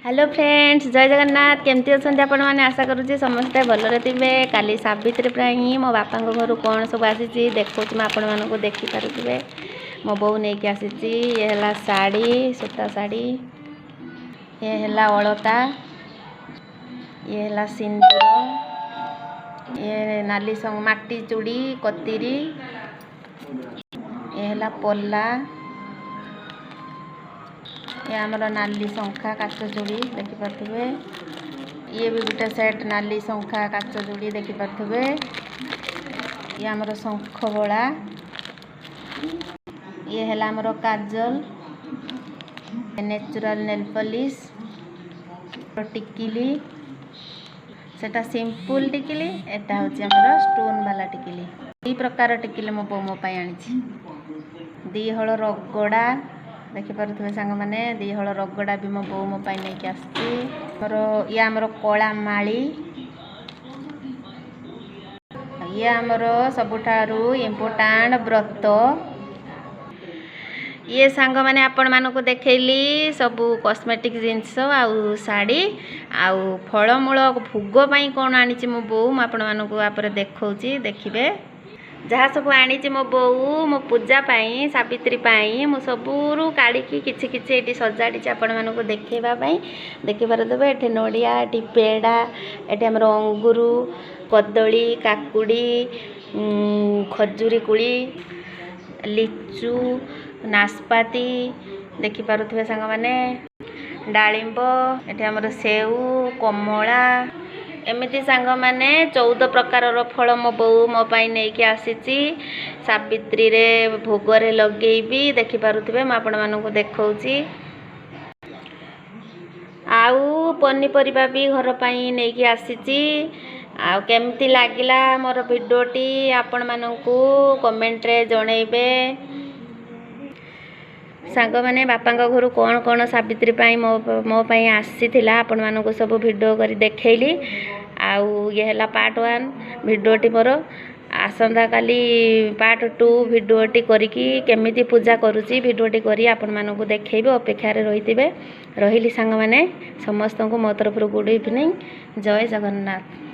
Hello friends, जय जगन्नाथ। केमती अच्छा आपण मैंने आशा करुँचे समस्ते भलरे थे। काली सावित्री प्राही मो बापा घर कौन सब आसी देखो आपण मानक देखिपे। मो बो नहीं कि आसी ये है साड़ी, सूता साड़ी, ये है अलता, ये है सिंदूर, ये नाली माटी चूड़ी कतीरी, ये है पल्ला, ये आमर नाली शंखा काच चूड़ी देखिपे। ये भी गोटे सेट नाली शंखा काच चूड़ी देखिपे। ये आमर शंख बड़ा, ये है आमर काजल, नेचुरल नेल पॉलिश, टिकिली सेटा सिंपल टिकिली, एटा होची आमर स्टोन वाला टिकिली। दी प्रकार टिकिली मो बो मो पाई आनी। दी हल रगड़ा देखिपे सांग मैंने, दी हल रगड़ा भी मो बो मो पाई नहीं आसी। ये आमर कला माली, ये आमर सबुठारु इम्पोर्टाट व्रत। ये सांग मैंने आपण मानक देखली सबू कॉस्मेटिक जिनस आउ साड़ी आउ फलमूल भोग पाई कौन आनी मो बो आपण मानक आप देखौची देखिबे। जहाँ सब आनी मो बो मो पूजा पाई सावित्री पाई मो सबूरु काढ़ी किछि किछि एटी सजाड़ी आपण मानक देखैबा देखिबार देबे। एठी नडिया, एठी पेड़ा, एठी हमर अंगूर, कदली, काकुड़ी, खजूरी कुड़ी, लिचू, नाशपाती देखिपे सांग माने, डालिंब, एठी हमर सेऊ, कमला, एमती सांग माने 14 प्रकार फल मो बो मो पाई नहीं कि आसी। सावित्री रे भोगरे लगेबी देखिपे। मैं आपण मानक देखौची। आउ पनीपरिबा भी घर पाई नहीं कि आसी। आ केमती लागिला मोर भिडियोटी आपण मानकू कमेंट रे जणैबे। सांग मैंने बापा घर कौन कौन सावित्री पाई मो पाई आसी आपण मानक सब भिडियो करी देखैली। आउ ये है पार्ट 1 भिडियोटी मोर। आसंता काली पार्ट 2 भिडियोटी करिकी केमिति पूजा करूची भिडियोटी करी आपण मानक देखैबे। अपेक्षा रही सांग मैंने। समस्त को मो तरफ गुड इवनिंग। जय जगन्नाथ।